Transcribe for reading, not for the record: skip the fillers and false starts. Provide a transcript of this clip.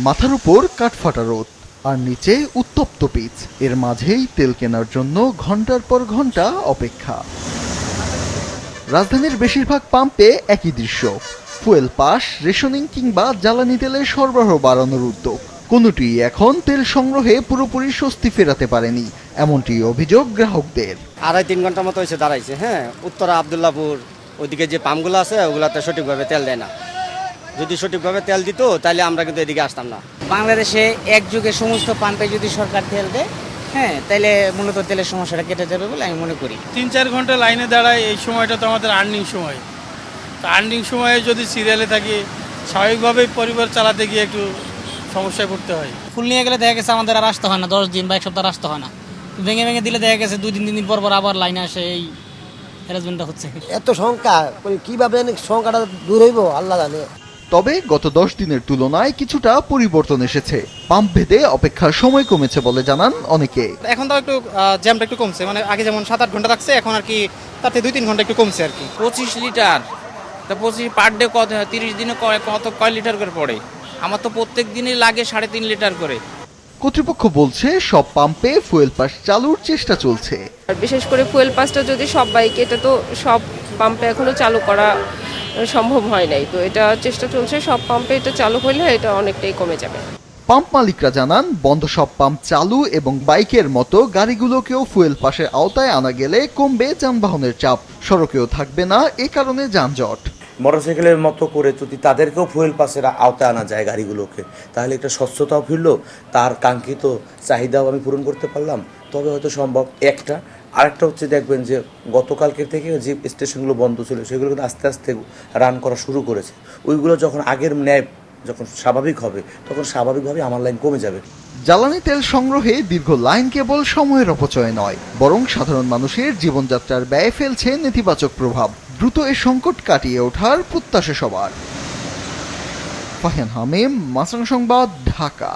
মাথার উপর কাঠফাটা রোদ আর নিচে উত্তপ্ত পিচ, এর মাঝেই তেল কেনার জন্য ঘন্টার পর ঘন্টা অপেক্ষা। রাজধানীর বেশিরভাগ পাম্পে একই দৃশ্য, ফুয়েল পাস, রেশনিং কিংবা জ্বালানি তেলের সরবরাহ বাড়ানোর উদ্যোগ। কোনোটি এখন তেল সংগ্রহে পুরোপুরি স্বস্তি ফেরাতে পারেনি, এমনটি অভিযোগ গ্রাহকদের। 2.5-3 ঘন্টার মতো এসে দাঁড়াইছে। হ্যাঁ, উত্তরা আবদুল্লাপুর ওইদিকে যে পাম্পগুলো আছে ওগুলাতে সঠিকভাবে তেল দেয় না। যদি সঠিকভাবে তেল দিত তাহলে আমরা কিন্তু এদিকে আসতাম না। বাংলাদেশে একযুগে সমস্ত পাম্পে যদি সরকার তেল দেয়, হ্যাঁ, তাহলে মূলত তেলের সমস্যাটা কেটে যাবে বলে আমি মনে করি। 3-4 ঘন্টা লাইনে দাঁড়ায়, এই সময়টা তো আমাদের আর্নিং সময়। তো আর্নিং সময়ে যদি সিরিয়ালে থাকি, স্বাভাবিকভাবেই পরিবার চালাতে গিয়ে একটু সমস্যায় পড়তে হয়। ফুল নিয়ে গেলে দেখা গেছে আমাদের আর আসতে হয় না, 10 দিন বা 1 সপ্তাহ আসতে হয় না। ভেঙে ভেঙে দিলে দেখা গেছে 2-3 দিন পর পর আবার লাইনে আসে, এই হ্যারাসমেন্টটা হচ্ছে। এত সংখ্যা, কিভাবে সংখ্যাটা দূর হইব আল্লাহ জানে। তবে গত 10 দিনের তুলনায় কিছুটা পরিবর্তন এসেছে। পাম্প ভেদে অপেক্ষার সময় কমেছে বলে জানান অনেকে। এখন তো একটু জ্যামটা একটু কমছে, মানে আগে যেমন 7-8 ঘন্টা লাগছে, এখন আর কি তার থেকে 2-3 ঘন্টা একটু কমছে আর কি। 25 লিটার, তা 25 পার ডে কত, 30 দিনে কয় লিটার করে পড়ে? আমার তো প্রত্যেক দিনই লাগে 3.5 লিটার করে। কর্তৃপক্ষ বলছে সব পাম্পে ফুয়েল পাস চালুর চেষ্টা চলছে। বিশেষ করে ফুয়েল পাসটা যদি সব বাইকে, এটা তো সব পাম্পে এখনো চালু করা সম্ভব হয় নাই, তো এটা চেষ্টা চলছে সব পাম্পে এটা চালু হলে এটা অনেকটাই কমে যাবে। পাম্প মালিকরা জানান বন্ধ সব পাম্প চালু এবং বাইকের মতো গাড়িগুলোকেও ফুয়েল পাসের আওতায় আনা গেলে কমবে যানবাহনের চাপ, সড়কেও থাকবে না এ কারণে যানজট। মোটরসাইকেলের মতো করে যদি তাদেরকেও ফুয়েল পাসের আওতায় আনা যায় গাড়িগুলোকে, তাহলে একটা স্বচ্ছতাও ফিরলো, তার কাঙ্ক্ষিত চাহিদাও আমি পূরণ করতে পারলাম, তবে হয়তো সম্ভব। আরেকটা হচ্ছে দেখবেন যে গতকালকের থেকে যে স্টেশনগুলো বন্ধ ছিল সেগুলো কিন্তু আস্তে আস্তে রান করা শুরু করেছে। ওইগুলো যখন আগের ন্যায় যখন স্বাভাবিক হবে, তখন স্বাভাবিকভাবে আমার লাইন কমে যাবে। জ্বালানি তেল সংগ্রহে দীর্ঘ লাইন কেবল সময়ের অপচয় নয়, বরং সাধারণ মানুষের জীবনযাত্রার ব্যয়ে ফেলছে নেতিবাচক প্রভাব। দ্রুত এ সংকট কাটিয়ে ওঠার প্রত্যাশা সবার। ফাহিয়ান হামিম, মাছরাঙা সংবাদ, ঢাকা।